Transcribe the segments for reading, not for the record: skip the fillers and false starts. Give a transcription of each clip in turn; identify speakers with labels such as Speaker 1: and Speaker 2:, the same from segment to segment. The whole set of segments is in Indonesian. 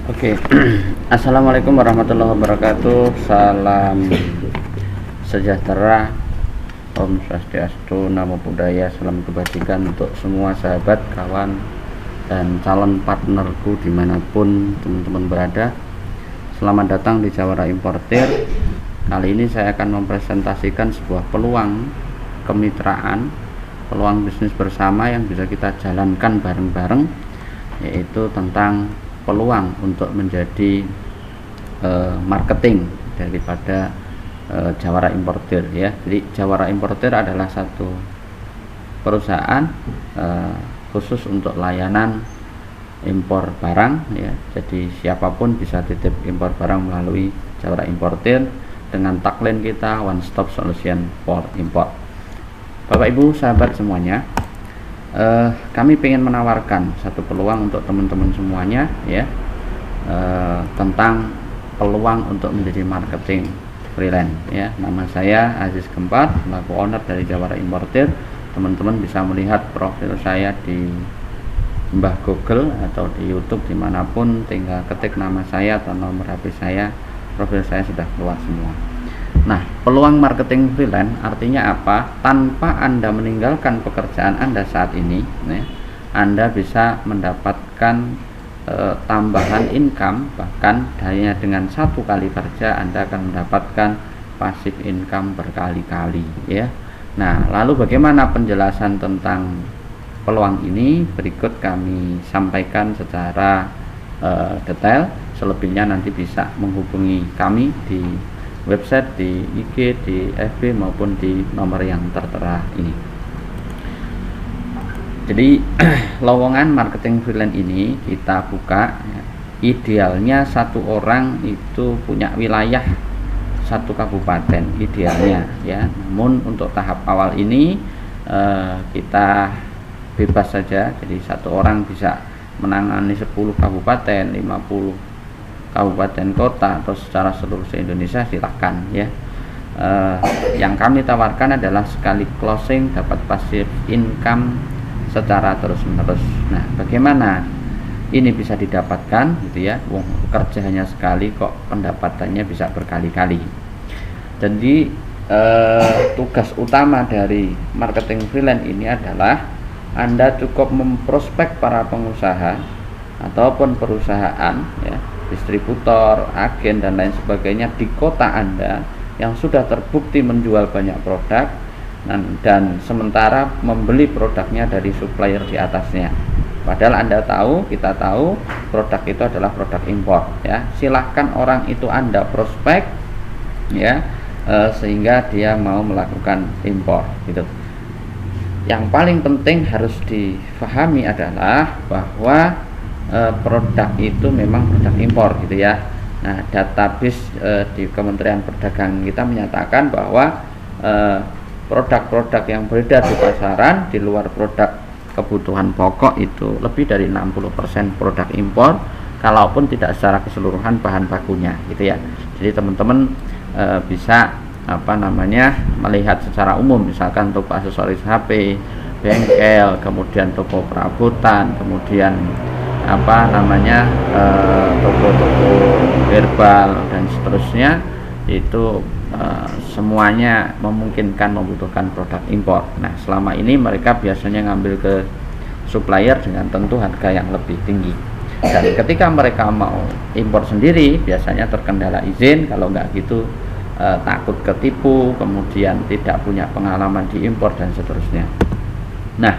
Speaker 1: Oke, Assalamualaikum warahmatullahi wabarakatuh. Salam sejahtera, Om Swastiastu, Namo Buddhaya, salam kebajikan untuk semua sahabat, kawan, dan calon partnerku dimanapun teman-teman berada. Selamat datang di Jawara Importir. Kali ini saya akan mempresentasikan sebuah peluang kemitraan, peluang bisnis bersama yang bisa kita jalankan bareng-bareng, yaitu tentang peluang untuk menjadi marketing daripada Jawara Importir ya. Jadi Jawara Importir adalah satu perusahaan khusus untuk layanan impor barang ya. Jadi siapapun bisa titip impor barang melalui Jawara Importir dengan tagline kita One Stop Solution for Import. Bapak Ibu sahabat semuanya, kami ingin menawarkan satu peluang untuk teman-teman semuanya ya, tentang peluang untuk menjadi marketing freelance ya. Nama saya Aziz Gempar, selaku owner dari Jawara Importir. Teman-teman bisa melihat profil saya di Mbah Google atau di YouTube, dimanapun tinggal ketik nama saya atau nomor HP saya, profil saya sudah keluar semua. Nah, peluang marketing freelance artinya apa? Tanpa Anda meninggalkan pekerjaan Anda saat ini, ya, Anda bisa mendapatkan tambahan income, bahkan hanya dengan satu kali kerja Anda akan mendapatkan passive income berkali-kali, ya. Nah, lalu bagaimana penjelasan tentang peluang ini? Berikut kami sampaikan secara detail. Selebihnya nanti bisa menghubungi kami di website, di IG, di FB maupun di nomor yang tertera ini. Jadi lowongan marketing freelance ini kita buka ya. Idealnya satu orang itu punya wilayah satu kabupaten idealnya ya. Namun untuk tahap awal ini kita bebas saja. Jadi satu orang bisa menangani 10 kabupaten, 50 kabupaten kota atau secara seluruh Indonesia, silahkan ya. Yang kami tawarkan adalah sekali closing dapat passive income secara terus-menerus. Nah, bagaimana ini bisa didapatkan gitu ya? Wong kerja hanya sekali kok pendapatannya bisa berkali-kali. Jadi tugas utama dari marketing freelance ini adalah Anda cukup memprospek para pengusaha ataupun perusahaan ya, distributor, agen dan lain sebagainya di kota Anda yang sudah terbukti menjual banyak produk dan sementara membeli produknya dari supplier di atasnya. Padahal Anda tahu, kita tahu produk itu adalah produk impor ya. Silahkan orang itu Anda prospek ya, sehingga dia mau melakukan impor gitu. Yang paling penting harus difahami adalah bahwa produk itu memang produk impor gitu ya. Nah, database di Kementerian Perdagangan kita menyatakan bahwa produk-produk yang beredar di pasaran di luar produk kebutuhan pokok itu lebih dari 60% produk impor, kalaupun tidak secara keseluruhan bahan bakunya gitu ya. Jadi teman-teman bisa melihat secara umum, misalkan toko aksesoris HP, bengkel, kemudian toko perabotan, kemudian toko-toko herbal dan seterusnya, itu semuanya membutuhkan produk impor. Nah, selama ini mereka biasanya ngambil ke supplier dengan tentu harga yang lebih tinggi, dan ketika mereka mau impor sendiri biasanya terkendala izin, kalau nggak gitu takut ketipu, kemudian tidak punya pengalaman di impor dan seterusnya. Nah,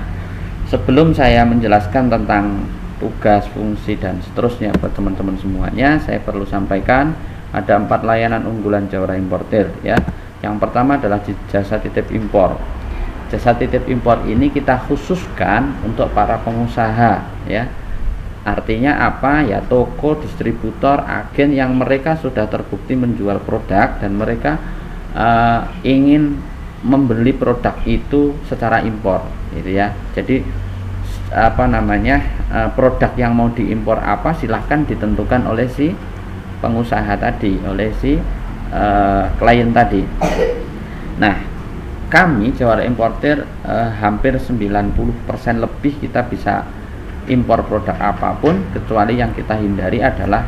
Speaker 1: sebelum saya menjelaskan tentang tugas, fungsi dan seterusnya buat teman-teman semuanya, saya perlu sampaikan ada 4 layanan unggulan Jawara Importir ya. Yang pertama adalah jasa titip impor. Jasa titip impor ini kita khususkan untuk para pengusaha ya. Artinya apa ya? Toko, distributor, agen yang mereka sudah terbukti menjual produk dan mereka ingin membeli produk itu secara impor gitu ya. Jadi produk yang mau diimpor apa silahkan ditentukan oleh si pengusaha tadi, oleh si klien tadi. Nah, kami Jawara Importir hampir 90% lebih kita bisa impor produk apapun, kecuali yang kita hindari adalah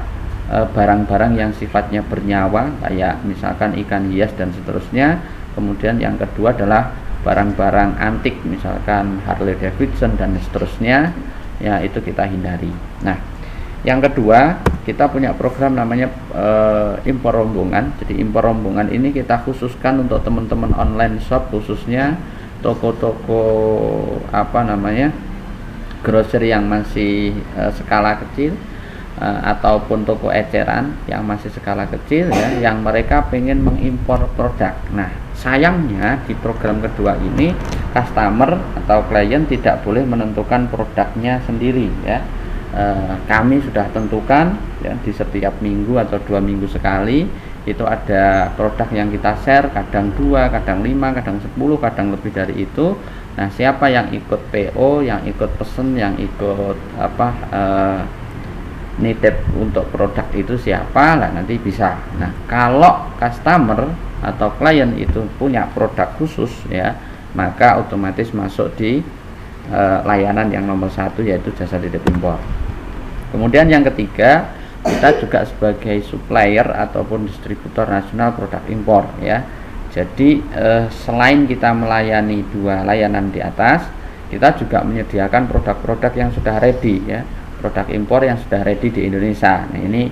Speaker 1: barang-barang yang sifatnya bernyawa, kayak misalkan ikan hias dan seterusnya. Kemudian yang kedua adalah barang-barang antik, misalkan Harley Davidson dan seterusnya, ya itu kita hindari. Nah, yang kedua, kita punya program namanya impor rombongan. Jadi impor rombongan ini kita khususkan untuk teman-teman online shop, khususnya toko-toko grocery yang masih skala kecil, ataupun toko eceran yang masih skala kecil, ya, yang mereka pengen mengimpor produk. Nah, sayangnya di program kedua ini customer atau klien tidak boleh menentukan produknya sendiri, ya. Kami sudah tentukan, ya, di setiap minggu atau 2 minggu sekali itu ada produk yang kita share, kadang 2, kadang 5, kadang 10, kadang lebih dari itu. Nah, siapa yang ikut PO, yang ikut pesen, yang ikut nitip untuk produk itu siapa lah, nanti bisa. Nah, kalau customer atau klien itu punya produk khusus, ya, maka otomatis masuk di layanan yang nomor 1, yaitu jasa titip impor. Kemudian yang ketiga, kita juga sebagai supplier ataupun distributor nasional produk impor, ya. Jadi selain kita melayani 2 layanan di atas, kita juga menyediakan produk-produk yang sudah ready, ya, produk impor yang sudah ready di Indonesia. Nah, ini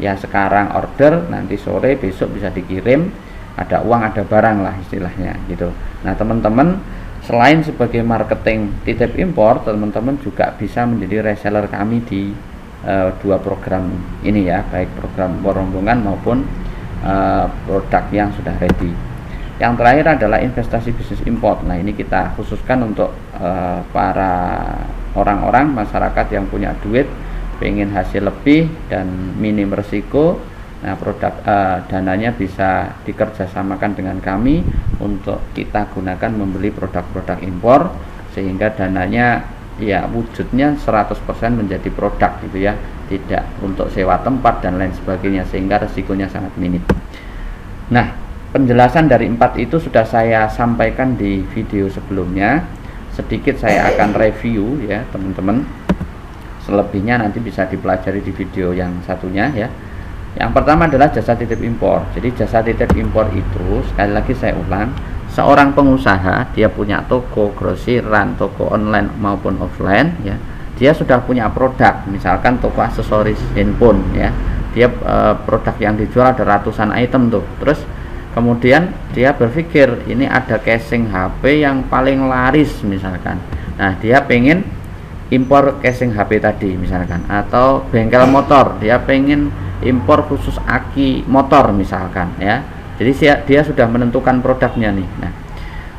Speaker 1: ya sekarang order, nanti sore besok bisa dikirim, ada uang ada barang lah istilahnya gitu. Nah, teman-teman selain sebagai marketing titip impor, teman-teman juga bisa menjadi reseller kami di 2 program ini, ya, baik program impor rombongan maupun produk yang sudah ready. Yang terakhir adalah investasi bisnis import. Nah, ini kita khususkan untuk para orang-orang masyarakat yang punya duit, pengen hasil lebih dan minim resiko. Nah, dananya bisa dikerjasamakan dengan kami untuk kita gunakan membeli produk-produk impor, sehingga dananya ya wujudnya 100% menjadi produk gitu, ya, tidak untuk sewa tempat dan lain sebagainya, sehingga resikonya sangat minim. Nah, penjelasan dari 4 itu sudah saya sampaikan di video sebelumnya. Sedikit saya akan review, ya teman-teman. Selebihnya nanti bisa dipelajari di video yang satunya, ya. Yang pertama adalah jasa titip impor. Jadi jasa titip impor itu, sekali lagi saya ulang, seorang pengusaha, dia punya toko grosiran, toko online maupun offline, ya. Dia sudah punya produk, misalkan toko aksesoris handphone, ya. Dia produk yang dijual ada ratusan item tuh. Terus kemudian dia berpikir ini ada casing HP yang paling laris misalkan. Nah, dia pengen impor casing HP tadi misalkan, atau bengkel motor, dia pengen impor khusus aki motor misalkan, ya. Jadi dia sudah menentukan produknya nih. Nah,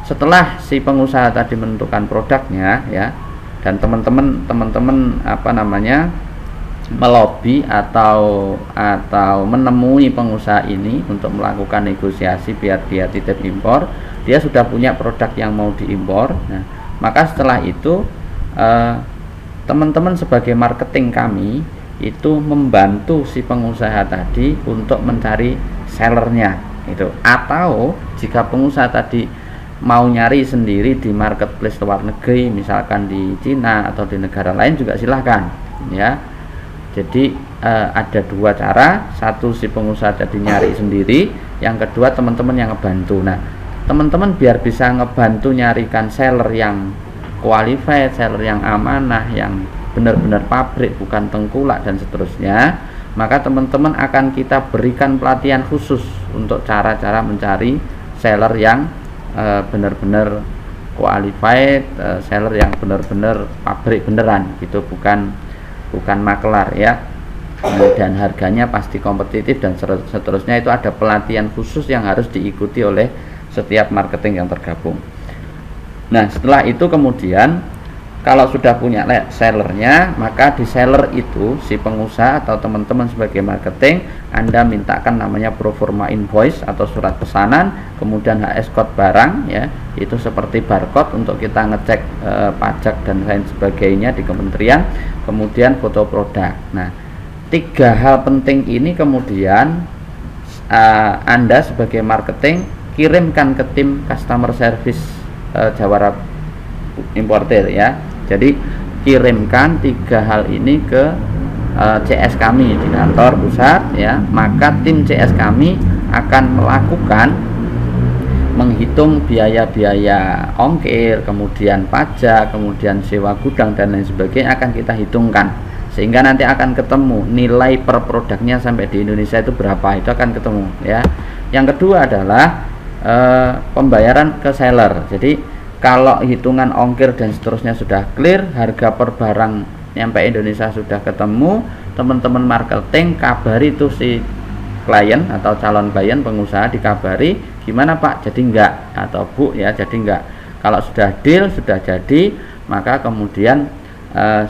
Speaker 1: setelah si pengusaha tadi menentukan produknya, ya, dan teman-teman melobi atau menemui pengusaha ini untuk melakukan negosiasi biar dia titip impor, dia sudah punya produk yang mau diimpor. Nah, maka setelah itu teman-teman sebagai marketing kami itu membantu si pengusaha tadi untuk mencari sellernya itu, atau jika pengusaha tadi mau nyari sendiri di marketplace luar negeri, misalkan di Cina atau di negara lain juga silahkan, ya. Jadi ada 2 cara, satu si pengusaha tadi nyari sendiri, yang kedua teman-teman yang ngebantu. Nah, teman-teman biar bisa ngebantu nyarikan seller yang qualified, seller yang amanah, yang benar-benar pabrik bukan tengkulak dan seterusnya, maka teman-teman akan kita berikan pelatihan khusus untuk cara-cara mencari seller yang benar-benar qualified, seller yang benar-benar pabrik beneran gitu, bukan makelar, ya. Dan harganya pasti kompetitif dan seterusnya. Itu ada pelatihan khusus yang harus diikuti oleh setiap marketing yang tergabung. Nah, setelah itu kemudian kalau sudah punya sellernya, maka di seller itu si pengusaha atau teman-teman sebagai marketing, Anda mintakan namanya proforma invoice atau surat pesanan, kemudian HS code barang, ya, itu seperti barcode untuk kita ngecek pajak dan lain sebagainya di kementerian, kemudian foto produk. Nah, 3 hal penting ini kemudian Anda sebagai marketing kirimkan ke tim customer service Jawara importer, ya. Jadi kirimkan 3 hal ini ke CS kami di kantor pusat ya, maka tim CS kami akan melakukan menghitung biaya-biaya ongkir, kemudian pajak, kemudian sewa gudang dan lain sebagainya akan kita hitungkan, sehingga nanti akan ketemu nilai per produknya sampai di Indonesia itu berapa, itu akan ketemu ya. Yang kedua adalah pembayaran ke seller. Jadi kalau hitungan ongkir dan seterusnya sudah clear, harga per barang nyampe Indonesia sudah ketemu, teman-teman marketing kabari itu si klien atau calon klien pengusaha, dikabari gimana Pak, jadi enggak, atau Bu ya, jadi enggak. Kalau sudah deal, sudah jadi, maka kemudian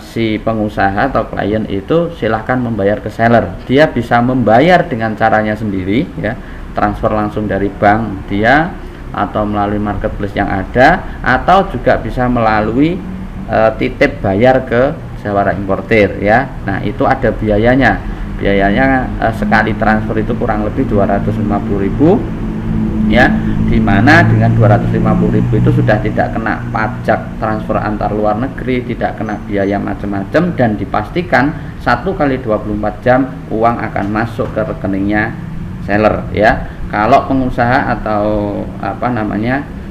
Speaker 1: si pengusaha atau klien itu silahkan membayar ke seller. Dia bisa membayar dengan caranya sendiri ya, transfer langsung dari bank dia atau melalui marketplace yang ada, atau juga bisa melalui titip bayar ke jawara importir ya. Nah itu ada biayanya. Biayanya sekali transfer itu kurang lebih 250.000 ya, dimana dengan 250.000 itu sudah tidak kena pajak transfer antar luar negeri, tidak kena biaya macam-macam, dan dipastikan 1 kali 24 jam uang akan masuk ke rekeningnya seller ya. Kalau pengusaha atau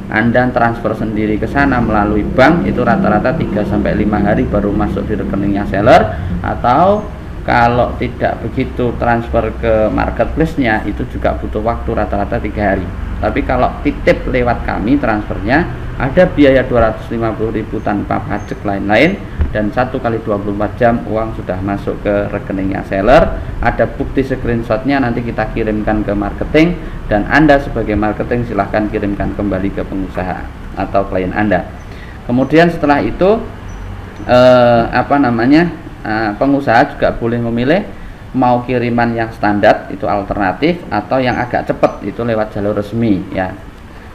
Speaker 1: Anda transfer sendiri ke sana melalui bank, itu rata-rata 3-5 hari baru masuk di rekeningnya seller, atau kalau tidak begitu transfer ke marketplace-nya itu juga butuh waktu rata-rata 3 hari. Tapi kalau titip lewat kami transfernya ada biaya 250.000 tanpa pajak lain-lain, dan 1 kali 24 jam uang sudah masuk ke rekeningnya seller. Ada bukti screenshotnya, nanti kita kirimkan ke marketing, dan Anda sebagai marketing silahkan kirimkan kembali ke pengusaha atau klien Anda. Kemudian setelah itu pengusaha juga boleh memilih mau kiriman yang standar itu alternatif, atau yang agak cepat itu lewat jalur resmi ya.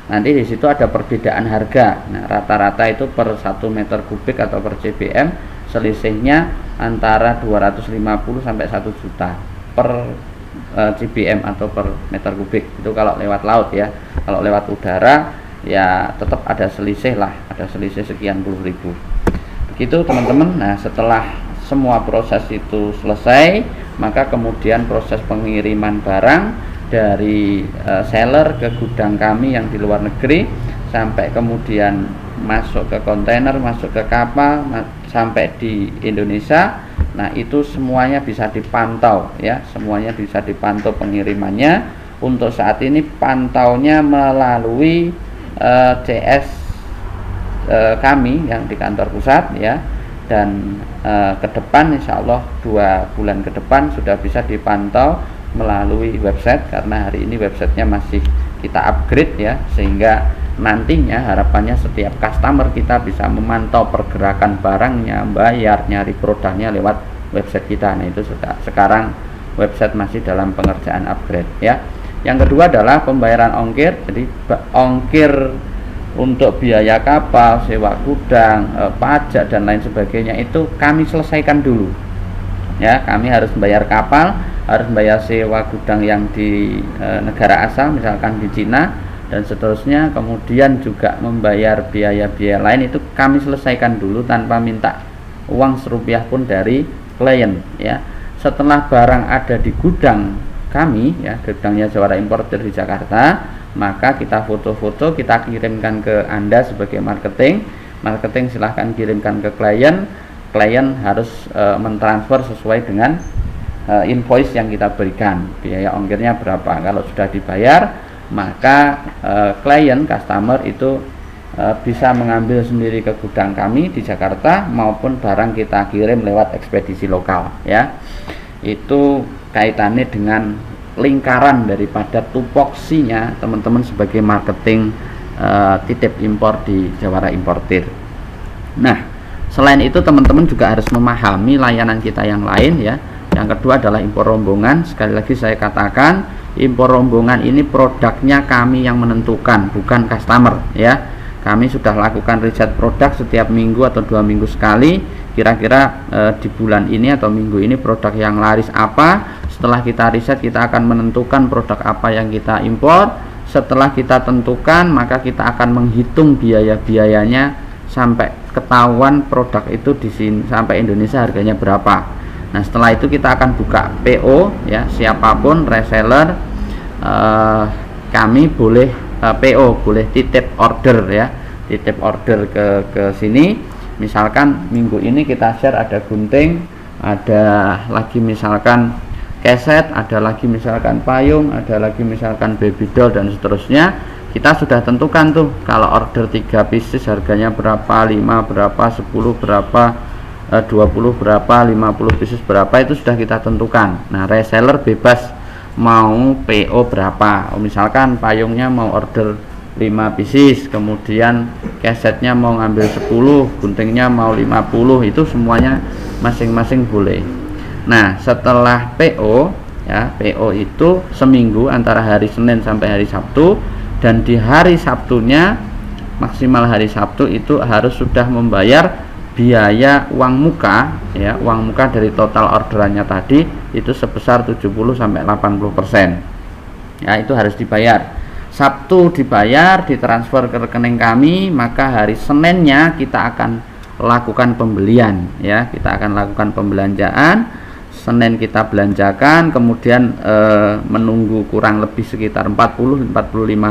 Speaker 1: Nanti di situ ada perbedaan harga. Nah, rata-rata itu per 1 meter kubik atau per CBM selisihnya antara 250 sampai 1 juta per CBM atau per meter kubik. Itu kalau lewat laut ya. Kalau lewat udara ya tetap ada selisih lah, ada selisih sekian puluh ribu. Begitu teman-teman. Nah, setelah semua proses itu selesai, maka kemudian proses pengiriman barang dari seller ke gudang kami yang di luar negeri, sampai kemudian masuk ke kontainer, masuk ke kapal, sampai di Indonesia. Nah itu semuanya bisa dipantau ya, semuanya bisa dipantau pengirimannya. Untuk saat ini pantaunya melalui CS kami yang di kantor pusat ya, dan ke depan insya Allah 2 bulan ke depan sudah bisa dipantau melalui website, karena hari ini websitenya masih kita upgrade ya, sehingga nantinya harapannya setiap customer kita bisa memantau pergerakan barangnya, bayar, nyari produknya lewat website kita. Nah itu sekarang website masih dalam pengerjaan upgrade ya. Yang kedua adalah pembayaran ongkir. Jadi ongkir untuk biaya kapal, sewa gudang, pajak dan lain sebagainya itu kami selesaikan dulu ya. Kami harus membayar kapal, harus membayar sewa gudang yang di negara asal, misalkan di Cina dan seterusnya, kemudian juga membayar biaya-biaya lain itu kami selesaikan dulu tanpa minta uang serupiah pun dari klien ya. Setelah barang ada di gudang kami ya, gudangnya Jawara Importer di Jakarta, maka kita foto-foto, kita kirimkan ke Anda sebagai marketing. Marketing silahkan kirimkan ke klien. Klien harus mentransfer sesuai dengan invoice yang kita berikan, biaya ongkirnya berapa. Kalau sudah dibayar, maka klien customer itu bisa mengambil sendiri ke gudang kami di Jakarta, maupun barang kita kirim lewat ekspedisi lokal ya. Itu kaitannya dengan lingkaran daripada tupoksinya teman-teman sebagai marketing titip impor di Jawara Importir. Nah selain itu teman-teman juga harus memahami layanan kita yang lain ya. Yang kedua adalah impor rombongan. Sekali lagi saya katakan, impor rombongan ini produknya kami yang menentukan, bukan customer ya. Kami sudah lakukan riset produk setiap minggu atau 2 minggu sekali. Kira-kira di bulan ini atau minggu ini produk yang laris apa. Setelah kita riset, kita akan menentukan produk apa yang kita impor. Setelah kita tentukan, maka kita akan menghitung biaya-biayanya sampai ketahuan produk itu di sini sampai Indonesia harganya berapa. Nah, setelah itu kita akan buka PO ya, siapapun reseller kami boleh PO, boleh titip order ya, titip order ke sini. Misalkan minggu ini kita share ada gunting, ada lagi misalkan keset, ada lagi misalkan payung, ada lagi misalkan baby doll dan seterusnya. Kita sudah tentukan tuh kalau order 3 pieces harganya berapa, 5 berapa, 10 berapa, 20 berapa, 50 pieces berapa, itu sudah kita tentukan. Nah, reseller bebas mau PO berapa. Misalkan payungnya mau order 5 pieces, kemudian kesetnya mau ngambil 10, guntingnya mau 50, itu semuanya masing-masing boleh. Nah, setelah PO ya, PO itu seminggu antara hari Senin sampai hari Sabtu, dan di hari Sabtunya, maksimal hari Sabtu itu harus sudah membayar biaya uang muka ya, uang muka dari total orderannya tadi itu sebesar 70 sampai 80%. Ya, itu harus dibayar. Sabtu dibayar, ditransfer ke rekening kami, maka hari Seninnya kita akan lakukan pembelian ya, kita akan lakukan pembelanjaan. Senin kita belanjakan, kemudian menunggu kurang lebih sekitar 40-45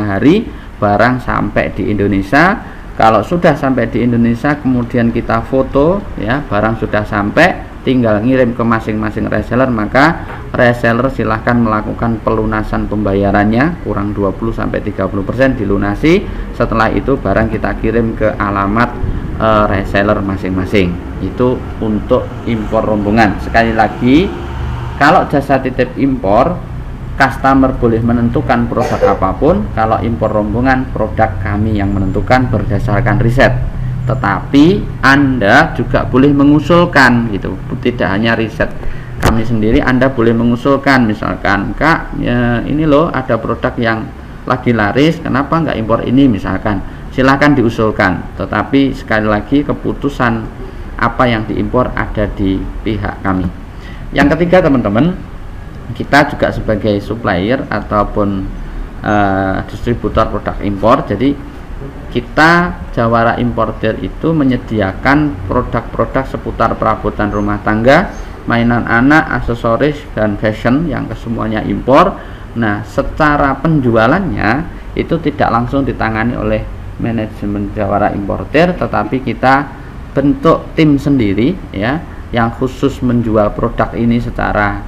Speaker 1: hari barang sampai di Indonesia. Kalau sudah sampai di Indonesia, kemudian kita foto ya, barang sudah sampai, tinggal ngirim ke masing-masing reseller, maka reseller silahkan melakukan pelunasan pembayarannya, kurang 20-30% dilunasi. Setelah itu barang kita kirim ke alamat reseller masing-masing. Itu untuk impor rombongan. Sekali lagi, kalau jasa titip impor, customer boleh menentukan produk apapun. Kalau impor rombongan, produk kami yang menentukan berdasarkan riset. Tetapi Anda juga boleh mengusulkan gitu, tidak hanya riset kami sendiri, Anda boleh mengusulkan. Misalkan, Kak ya, ini loh ada produk yang lagi laris, kenapa nggak impor ini misalkan, silahkan diusulkan. Tetapi sekali lagi, keputusan apa yang diimpor ada di pihak kami. Yang ketiga, teman-teman, kita juga sebagai supplier ataupun distributor produk impor, jadi kita Jawara Importer itu menyediakan produk-produk seputar perabotan rumah tangga, mainan anak, aksesoris, dan fashion yang kesemuanya impor. Nah, secara penjualannya itu tidak langsung ditangani oleh manajemen Jawara Importer, tetapi kita bentuk tim sendiri ya, yang khusus menjual produk ini secara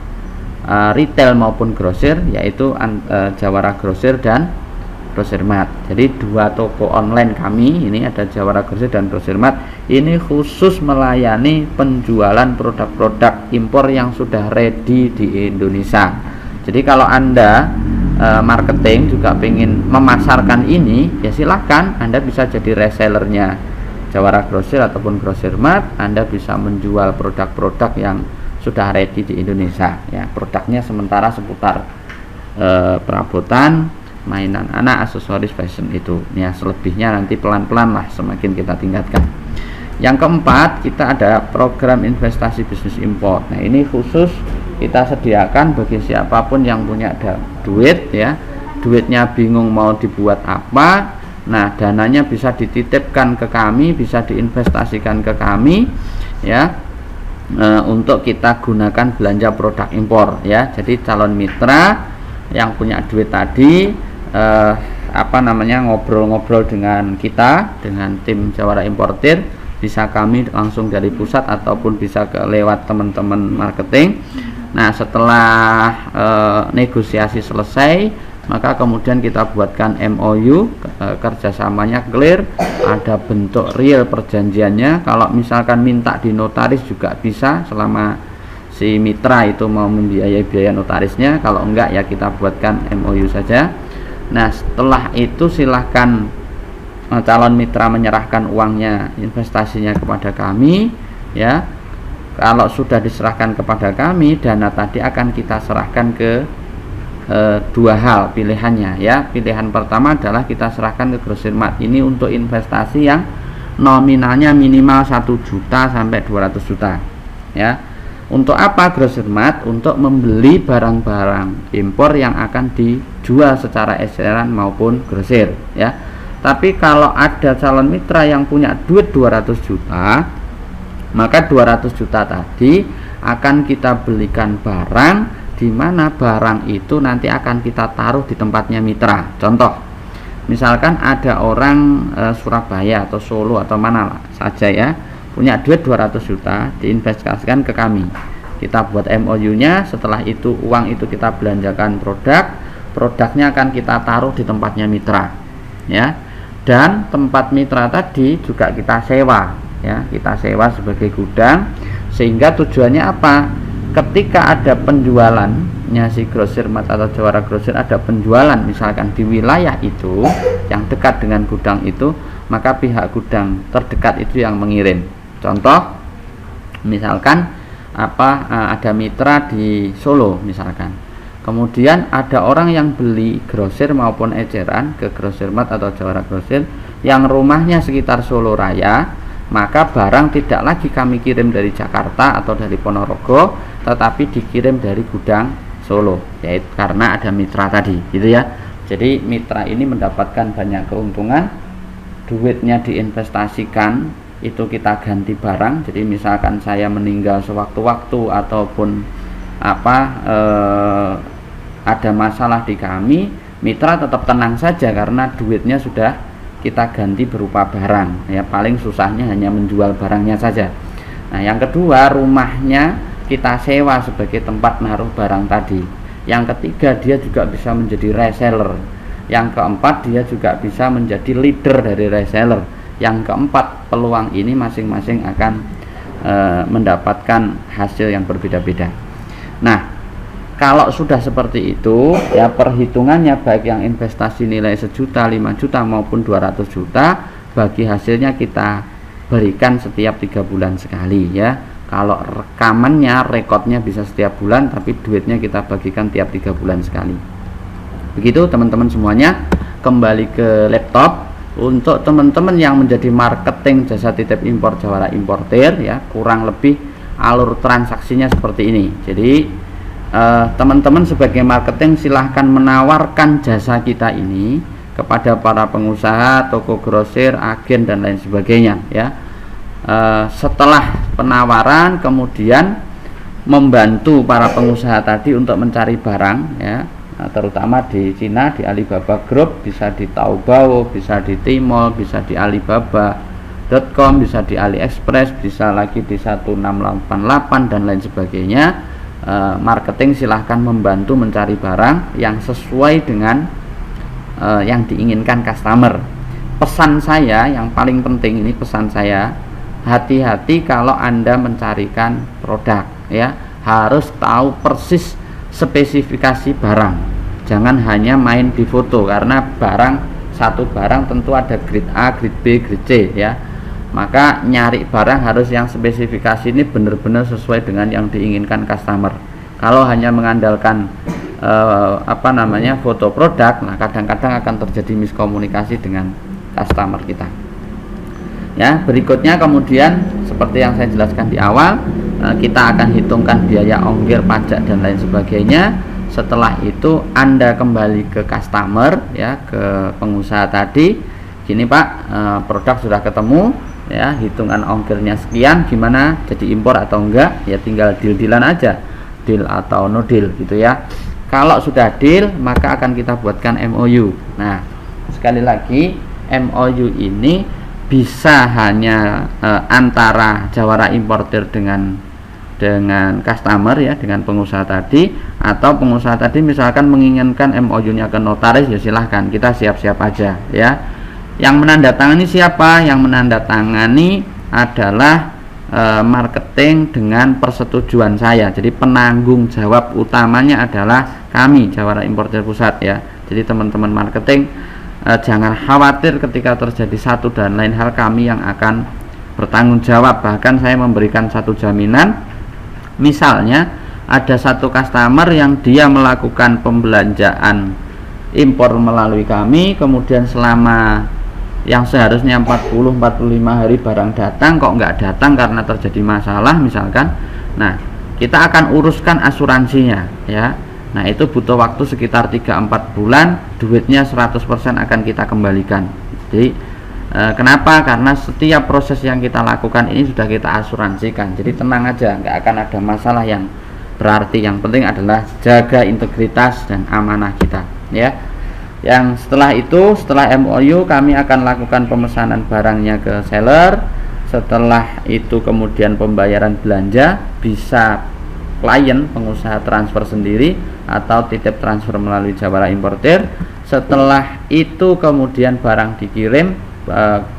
Speaker 1: retail maupun grosir, yaitu Jawara Grosir dan Grosirmat. Jadi dua toko online kami ini ada Jawara Grosir dan Grosirmat, ini khusus melayani penjualan produk-produk impor yang sudah ready di Indonesia. Jadi kalau Anda marketing juga ingin memasarkan ini, ya silahkan, Anda bisa jadi resellernya Jawara Grosir ataupun Grosirmat. Anda bisa menjual produk-produk yang sudah ready di Indonesia ya, produknya sementara seputar perabotan, mainan anak, aksesoris, fashion itu ya. Selebihnya nanti pelan-pelan lah semakin kita tingkatkan. Yang keempat, kita ada program investasi bisnis impor. Nah, ini khusus kita sediakan bagi siapapun yang punya duit ya, duitnya bingung mau dibuat apa. Nah, dananya bisa dititipkan ke kami, bisa diinvestasikan ke kami ya, untuk kita gunakan belanja produk impor ya. Jadi calon mitra yang punya duit tadi ngobrol-ngobrol dengan kita, dengan tim Jawara Importer, bisa kami langsung dari pusat ataupun bisa lewat teman-teman marketing. Nah, setelah negosiasi selesai, maka kemudian kita buatkan MOU, kerjasamanya clear, ada bentuk real perjanjiannya. Kalau misalkan minta di notaris juga bisa, selama si mitra itu mau membiayai biaya notarisnya. Kalau enggak ya kita buatkan MOU saja. Nah, setelah itu silahkan calon mitra menyerahkan uangnya, investasinya kepada kami ya. Kalau sudah diserahkan kepada kami, dana tadi akan kita serahkan ke dua hal pilihannya ya. Pilihan pertama adalah kita serahkan ke Grosirmat, ini untuk investasi yang nominalnya minimal 1 juta sampai 200 juta ya. Untuk apa Grosirmat? Untuk membeli barang-barang impor yang akan dijual secara eceran maupun grosir ya. Tapi kalau ada calon mitra yang punya duit 200 juta, maka 200 juta tadi akan kita belikan barang, di mana barang itu nanti akan kita taruh di tempatnya mitra. Contoh, misalkan ada orang Surabaya atau Solo atau mana saja ya, punya duit 200 juta, diinvestasikan ke kami. Kita buat MOU-nya, setelah itu uang itu kita belanjakan produknya akan kita taruh di tempatnya mitra, ya. Dan tempat mitra tadi juga kita sewa, ya, kita sewa sebagai gudang, sehingga tujuannya apa? Ketika ada penjualannya si Grosir Mart atau Jawara Grosir, ada penjualan misalkan di wilayah itu yang dekat dengan gudang itu, maka pihak gudang terdekat itu yang mengirim. Contoh, misalkan ada mitra di Solo misalkan, kemudian ada orang yang beli grosir maupun eceran ke Grosir Mart atau Jawara Grosir yang rumahnya sekitar Solo Raya, maka barang tidak lagi kami kirim dari Jakarta atau dari Ponorogo, tetapi dikirim dari gudang Solo, yaitu karena ada mitra tadi, gitu ya. Jadi mitra ini mendapatkan banyak keuntungan, duitnya diinvestasikan, itu kita ganti barang. Jadi misalkan saya meninggal sewaktu-waktu ataupun ada masalah di kami, mitra tetap tenang saja karena duitnya sudah kita ganti berupa barang, ya. Paling susahnya hanya menjual barangnya saja. Nah, yang kedua, rumahnya kita sewa sebagai tempat naruh barang tadi. Yang ketiga, dia juga bisa menjadi reseller. Yang keempat, dia juga bisa menjadi leader dari reseller. Yang keempat, peluang ini masing-masing akan mendapatkan hasil yang berbeda-beda. Nah, kalau sudah seperti itu, ya, perhitungannya baik yang investasi nilai 1 juta, 5 juta maupun 200 juta, bagi hasilnya kita berikan setiap 3 bulan sekali, ya. Kalau rekamannya, rekodnya bisa setiap bulan, tapi duitnya kita bagikan tiap 3 bulan sekali. Begitu teman-teman semuanya. Kembali ke laptop. Untuk teman-teman yang menjadi marketing jasa titip impor Jawara Importir, ya, kurang lebih alur transaksinya seperti ini. Jadi teman-teman sebagai marketing silahkan menawarkan jasa kita ini kepada para pengusaha, toko grosir, agen dan lain sebagainya, ya. Setelah penawaran, kemudian membantu para pengusaha tadi untuk mencari barang, ya. Terutama di Cina, di Alibaba Group, bisa di Taobao, bisa di Tmall, bisa di Alibaba.com, bisa di AliExpress, bisa lagi di 1688 dan lain sebagainya. Marketing silahkan membantu mencari barang yang sesuai dengan yang diinginkan customer. Pesan saya yang paling penting ini, pesan saya, hati-hati kalau Anda mencarikan produk, ya, harus tahu persis spesifikasi barang. Jangan hanya main di foto, karena satu barang tentu ada grade A, grade B, grade C, ya. Maka nyari barang harus yang spesifikasi ini benar-benar sesuai dengan yang diinginkan customer. Kalau hanya mengandalkan foto produk, nah kadang-kadang akan terjadi miskomunikasi dengan customer kita. Ya, berikutnya kemudian seperti yang saya jelaskan di awal, kita akan hitungkan biaya ongkir, pajak dan lain sebagainya. Setelah itu Anda kembali ke customer, ya, ke pengusaha tadi. Gini Pak, produk sudah ketemu, ya, hitungan ongkirnya sekian, gimana, jadi impor atau enggak? Ya tinggal deal-dealan aja, deal atau no deal, gitu ya. Kalau sudah deal, maka akan kita buatkan MOU. Nah, sekali lagi, MOU ini bisa hanya antara Jawara Importir dengan customer, ya, dengan pengusaha tadi, atau pengusaha tadi misalkan menginginkan MOU-nya ke notaris, ya silahkan, kita siap-siap aja, ya. Yang menandatangani siapa? Yang menandatangani adalah marketing dengan persetujuan saya. Jadi penanggung jawab utamanya adalah kami, Jawara Importir Pusat, ya. Jadi teman-teman marketing jangan khawatir ketika terjadi satu dan lain hal, kami yang akan bertanggung jawab. Bahkan saya memberikan satu jaminan. Misalnya ada satu customer yang dia melakukan pembelanjaan impor melalui kami, kemudian selama yang seharusnya 40-45 hari barang datang, kok nggak datang karena terjadi masalah misalkan. Nah, kita akan uruskan asuransinya, ya. Nah, itu butuh waktu sekitar 3-4 bulan, duitnya 100% akan kita kembalikan. Jadi kenapa? Karena setiap proses yang kita lakukan ini sudah kita asuransikan. Jadi tenang aja, nggak akan ada masalah yang berarti. Yang penting adalah jaga integritas dan amanah kita, ya. Yang setelah itu, setelah MOU, kami akan lakukan pemesanan barangnya ke seller. Setelah itu kemudian pembayaran belanja, bisa klien pengusaha transfer sendiri atau titip transfer melalui Jawara Importer. Setelah itu kemudian barang dikirim,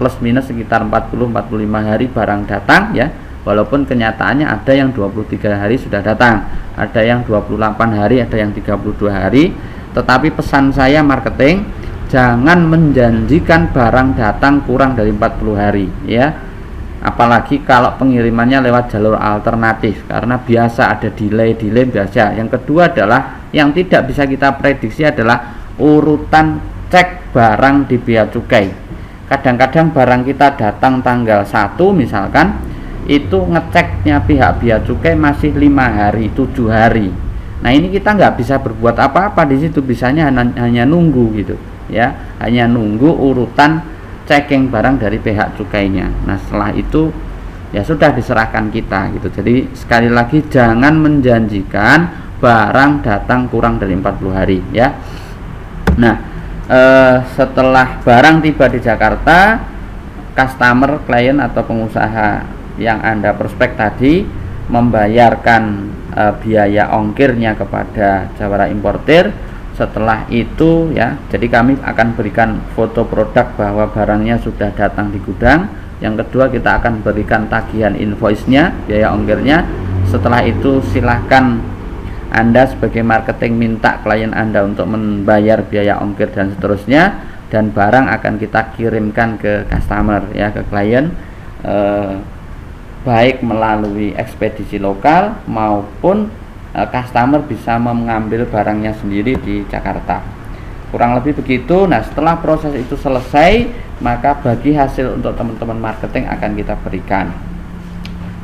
Speaker 1: plus minus sekitar 40-45 hari barang datang, ya. Walaupun kenyataannya ada yang 23 hari sudah datang, ada yang 28 hari, ada yang 32 hari. Tetapi pesan saya marketing, jangan menjanjikan barang datang kurang dari 40 hari, ya. Apalagi kalau pengirimannya lewat jalur alternatif, karena biasa ada delay biasa. Yang kedua adalah yang tidak bisa kita prediksi adalah urutan cek barang di bea cukai. Kadang-kadang barang kita datang tanggal 1 misalkan, itu ngeceknya pihak bea cukai masih 5 hari, 7 hari. Nah, ini kita nggak bisa berbuat apa-apa di situ, bisanya hanya nunggu gitu, ya, hanya nunggu urutan checking barang dari pihak cukainya. Nah, setelah itu ya sudah diserahkan kita gitu. Jadi sekali lagi jangan menjanjikan barang datang kurang dari 40 hari, ya. Nah, setelah barang tiba di Jakarta, customer, klien atau pengusaha yang Anda prospek tadi membayarkan biaya ongkirnya kepada Jawara Importer. Setelah itu, ya, jadi kami akan berikan foto produk bahwa barangnya sudah datang di gudang. Yang kedua, kita akan berikan tagihan invoice-nya, biaya ongkirnya. Setelah itu silahkan Anda sebagai marketing minta klien Anda untuk membayar biaya ongkir dan seterusnya, dan barang akan kita kirimkan ke customer, ya, ke klien, baik melalui ekspedisi lokal maupun customer bisa mengambil barangnya sendiri di Jakarta. Kurang lebih begitu. Nah, setelah proses itu selesai, maka bagi hasil untuk teman-teman marketing akan kita berikan.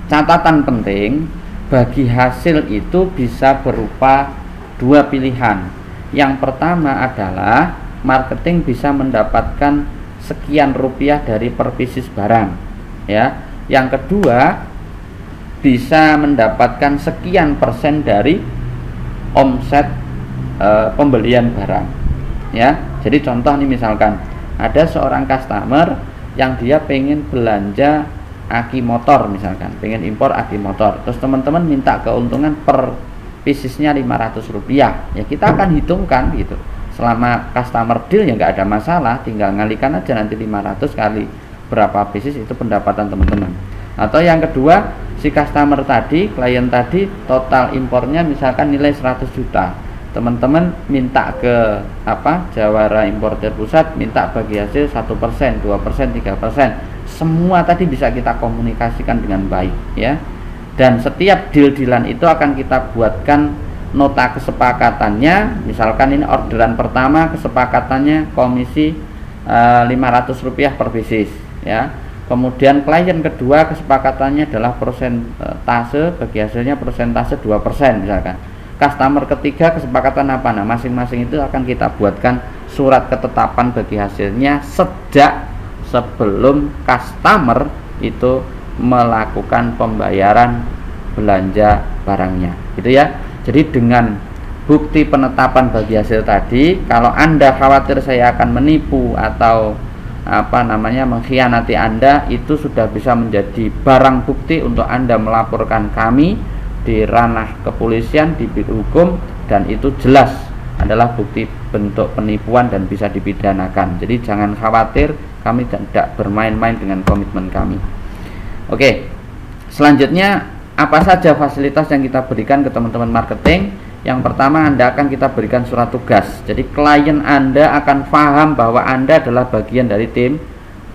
Speaker 1: Catatan penting, bagi hasil itu bisa berupa dua pilihan. Yang pertama adalah marketing bisa mendapatkan sekian rupiah dari per pieces barang, ya. Yang kedua, bisa mendapatkan sekian persen dari omset pembelian barang, ya. Jadi contoh nih, misalkan ada seorang customer yang dia pengen belanja aki motor, misalkan pengen impor aki motor, terus teman-teman minta keuntungan per piecesnya 500 rupiah, ya kita akan hitungkan gitu. Selama customer deal ya nggak ada masalah, tinggal ngalikan aja nanti 500 kali berapa pieces, itu pendapatan teman-teman. Atau yang kedua, si customer tadi, klien tadi, total impornya misalkan nilai 100 juta. Teman-teman minta ke Jawara Importer Pusat, minta bagi hasil 1%, 2%, 3%. Semua tadi bisa kita komunikasikan dengan baik, ya. Dan setiap deal-dealan itu akan kita buatkan nota kesepakatannya. Misalkan ini orderan pertama, kesepakatannya komisi 500 rupiah per pieces, ya. Kemudian klien kedua kesepakatannya adalah persentase, bagi hasilnya persentase 2% misalkan. Customer ketiga kesepakatan apa? Nah, masing-masing itu akan kita buatkan surat ketetapan bagi hasilnya sejak sebelum customer itu melakukan pembayaran belanja barangnya, gitu ya. Jadi dengan bukti penetapan bagi hasil tadi, kalau Anda khawatir saya akan menipu atau mengkhianati Anda, itu sudah bisa menjadi barang bukti untuk Anda melaporkan kami di ranah kepolisian, di bidang hukum, dan itu jelas adalah bukti bentuk penipuan dan bisa dipidanakan. Jadi jangan khawatir, kami tidak bermain-main dengan komitmen kami. Oke, selanjutnya apa saja fasilitas yang kita berikan ke teman-teman marketing? Yang pertama, Anda akan kita berikan surat tugas. Jadi klien Anda akan paham bahwa Anda adalah bagian dari tim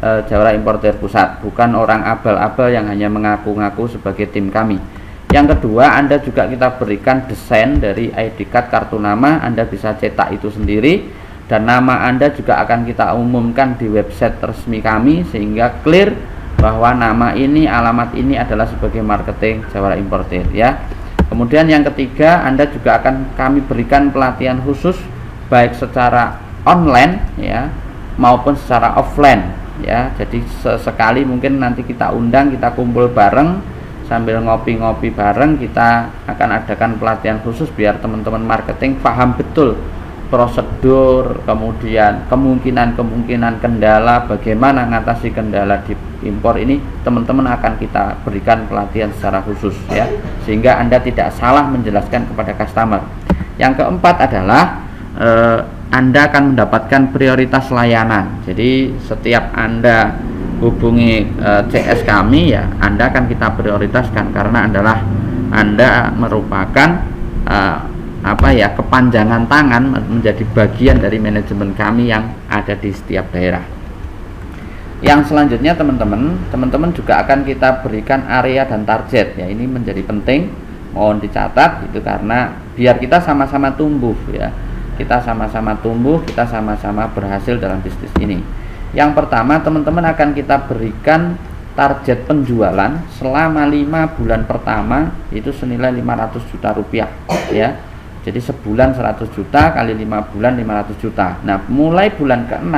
Speaker 1: Jawara Importer Pusat, bukan orang abal-abal yang hanya mengaku-ngaku sebagai tim kami. Yang kedua, Anda juga kita berikan desain dari ID card, kartu nama. Anda bisa cetak itu sendiri, dan nama Anda juga akan kita umumkan di website resmi kami, sehingga clear bahwa nama ini, alamat ini adalah sebagai marketing Jawara Importer, ya. Kemudian yang ketiga, Anda juga akan kami berikan pelatihan khusus baik secara online, ya, maupun secara offline ya. Jadi sesekali mungkin nanti kita undang, kita kumpul bareng sambil ngopi-ngopi bareng, kita akan adakan pelatihan khusus biar teman-teman marketing paham betul prosedur, kemudian kemungkinan kendala, bagaimana mengatasi kendala di impor ini, teman-teman akan kita berikan pelatihan secara khusus ya, sehingga Anda tidak salah menjelaskan kepada customer. Yang keempat adalah Anda akan mendapatkan prioritas layanan. Jadi setiap Anda hubungi CS kami ya, Anda akan kita prioritaskan karena Anda merupakan kepanjangan tangan, menjadi bagian dari manajemen kami yang ada di setiap daerah. Yang selanjutnya teman-teman juga akan kita berikan area dan target ya. Ini menjadi penting, mohon dicatat itu, karena biar kita sama-sama tumbuh ya. Kita sama-sama tumbuh, kita sama-sama berhasil dalam bisnis ini. Yang pertama, teman-teman akan kita berikan target penjualan selama 5 bulan pertama itu senilai 500 juta rupiah ya. Jadi sebulan 100 juta kali 5 bulan 500 juta. Nah, mulai bulan ke-6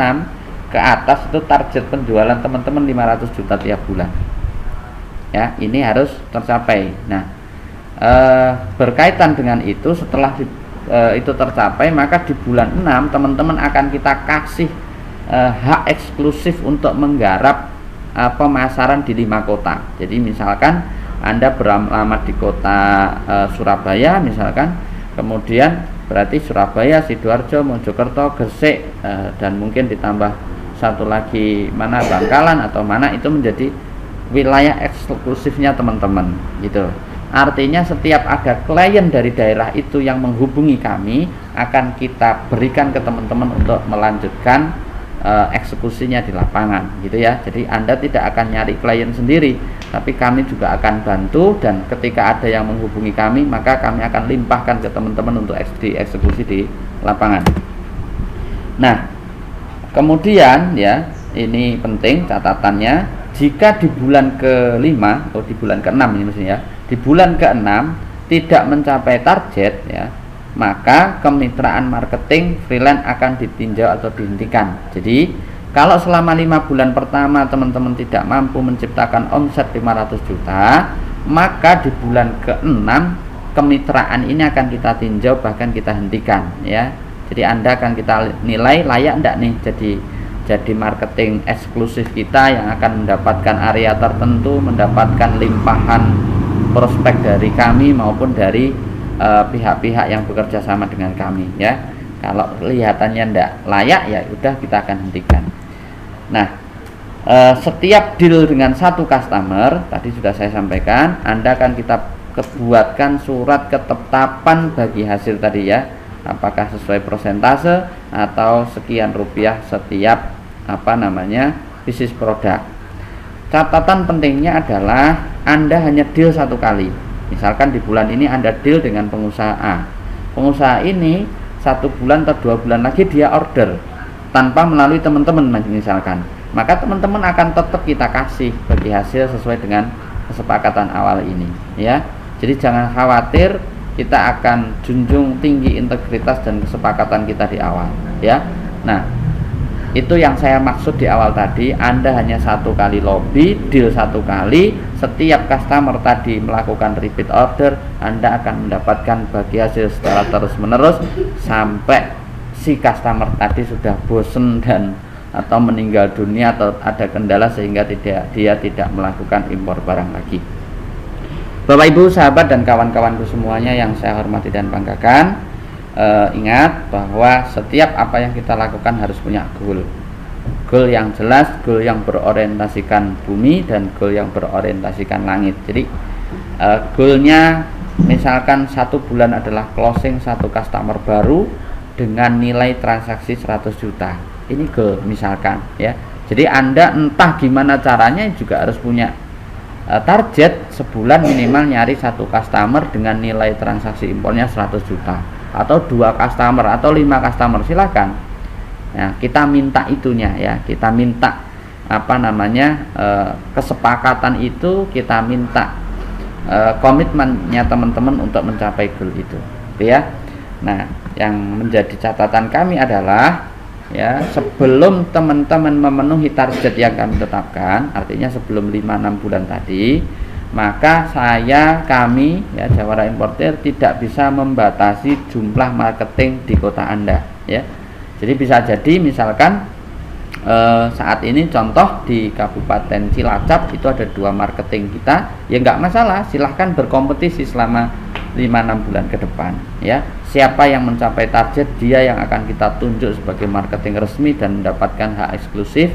Speaker 1: ke atas itu target penjualan teman-teman 500 juta tiap bulan. Ya, ini harus tercapai. Nah, berkaitan dengan itu, setelah itu tercapai, maka di bulan 6 teman-teman akan kita kasih hak eksklusif untuk menggarap pemasaran di 5 kota. Jadi misalkan Anda beralamat di kota Surabaya misalkan, kemudian berarti Surabaya, Sidoarjo, Mojokerto, Gresik, dan mungkin ditambah satu lagi mana Bangkalan atau mana, itu menjadi wilayah eksklusifnya teman-teman gitu. Artinya setiap ada klien dari daerah itu yang menghubungi kami, akan kita berikan ke teman-teman untuk melanjutkan eksekusinya di lapangan gitu ya. Jadi Anda tidak akan nyari klien sendiri, tapi kami juga akan bantu, dan ketika ada yang menghubungi kami, maka kami akan limpahkan ke teman-teman untuk dieksekusi di lapangan. Nah, kemudian ya, ini penting catatannya, jika di bulan ke-5 atau di bulan ke-6 ini maksudnya, di bulan ke-6 tidak mencapai target ya, maka kemitraan marketing freelance akan ditinjau atau dihentikan. Jadi kalau selama 5 bulan pertama teman-teman tidak mampu menciptakan omset 500 juta, maka di bulan ke-6 kemitraan ini akan kita tinjau, bahkan kita hentikan ya. Jadi Anda akan kita nilai layak enggak nih jadi marketing eksklusif kita yang akan mendapatkan area tertentu, mendapatkan limpahan prospek dari kami maupun dari pihak-pihak yang bekerja sama dengan kami ya. Kalau kelihatannya tidak layak, ya udah kita akan hentikan. Nah, setiap deal dengan satu customer tadi sudah saya sampaikan, Anda akan kita buatkan surat ketetapan bagi hasil tadi ya, apakah sesuai persentase atau sekian rupiah setiap bisnis produk. Catatan pentingnya adalah Anda hanya deal satu kali. Misalkan di bulan ini Anda deal dengan pengusaha A. Pengusaha ini 1 bulan atau 2 bulan lagi dia order tanpa melalui teman-teman misalkan. Maka teman-teman akan tetap kita kasih bagi hasil sesuai dengan kesepakatan awal ini ya. Jadi jangan khawatir, kita akan junjung tinggi integritas dan kesepakatan kita di awal ya. Nah, itu yang saya maksud di awal tadi. Anda hanya 1 kali lobby, deal 1 kali. Setiap customer tadi melakukan repeat order, Anda akan mendapatkan bagi hasil secara terus menerus sampai si customer tadi sudah bosen dan atau meninggal dunia atau ada kendala sehingga dia tidak melakukan impor barang lagi. Bapak Ibu, sahabat dan kawan-kawanku semuanya yang saya hormati dan banggakan, ingat bahwa setiap apa yang kita lakukan harus punya goal yang jelas, goal yang berorientasikan bumi dan goal yang berorientasikan langit. Jadi goalnya misalkan 1 bulan adalah closing 1 customer baru dengan nilai transaksi 100 juta. Ini goal misalkan ya. Jadi Anda entah gimana caranya juga harus punya target sebulan minimal nyari 1 customer dengan nilai transaksi impornya 100 juta, atau 2 customer atau 5 customer, silakan ya, kita minta itunya ya, kita minta kesepakatan itu, kita minta komitmennya teman-teman untuk mencapai goal itu ya. Nah, yang menjadi catatan kami adalah ya, sebelum teman-teman memenuhi target yang kami tetapkan, artinya sebelum 5-6 bulan tadi, maka kami ya Jawara Importer tidak bisa membatasi jumlah marketing di kota Anda, ya. Jadi bisa jadi misalkan saat ini contoh di Kabupaten Cilacap itu ada 2 marketing kita, ya nggak masalah, silahkan berkompetisi selama 5-6 bulan ke depan, ya. Siapa yang mencapai target, dia yang akan kita tunjuk sebagai marketing resmi dan mendapatkan hak eksklusif.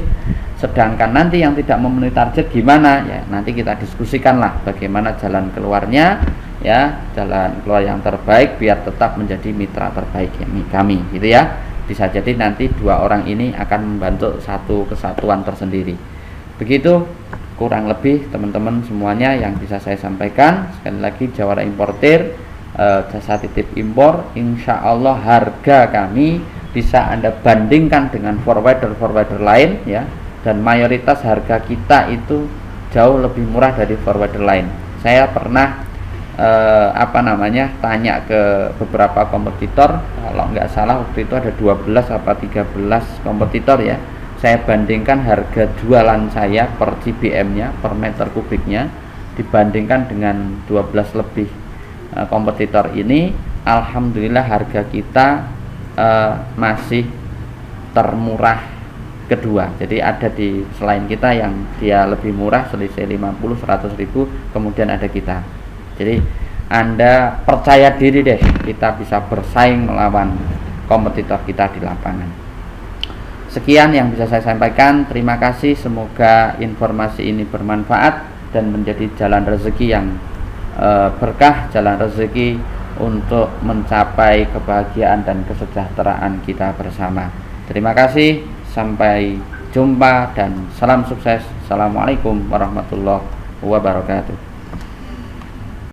Speaker 1: Sedangkan nanti yang tidak memenuhi target gimana, ya nanti kita diskusikanlah bagaimana jalan keluarnya, ya, jalan keluar yang terbaik biar tetap menjadi mitra terbaik kami, gitu ya. Bisa jadi nanti 2 orang ini akan membentuk satu kesatuan tersendiri. Begitu kurang lebih teman-teman semuanya yang bisa saya sampaikan. Sekali lagi, Jawara Importer, jasa titip impor, insya Allah harga kami bisa Anda bandingkan dengan forwarder lain, ya, dan mayoritas harga kita itu jauh lebih murah dari forwarder lain. Saya pernah tanya ke beberapa kompetitor, kalau nggak salah waktu itu ada 12 apa 13 kompetitor, ya. Saya bandingkan harga jualan saya per CBM-nya, per meter kubiknya, dibandingkan dengan 12 lebih kompetitor ini. Alhamdulillah harga kita masih termurah kedua. Jadi ada di selain kita yang dia lebih murah, selisih 50-100 ribu, kemudian ada kita. Jadi Anda percaya diri deh, kita bisa bersaing melawan kompetitor kita di lapangan. Sekian yang bisa saya sampaikan. Terima kasih, semoga informasi ini bermanfaat dan menjadi jalan rezeki yang berkah, jalan rezeki untuk mencapai kebahagiaan dan kesejahteraan kita bersama. Terima kasih, sampai jumpa dan salam sukses. Assalamualaikum warahmatullahi wabarakatuh.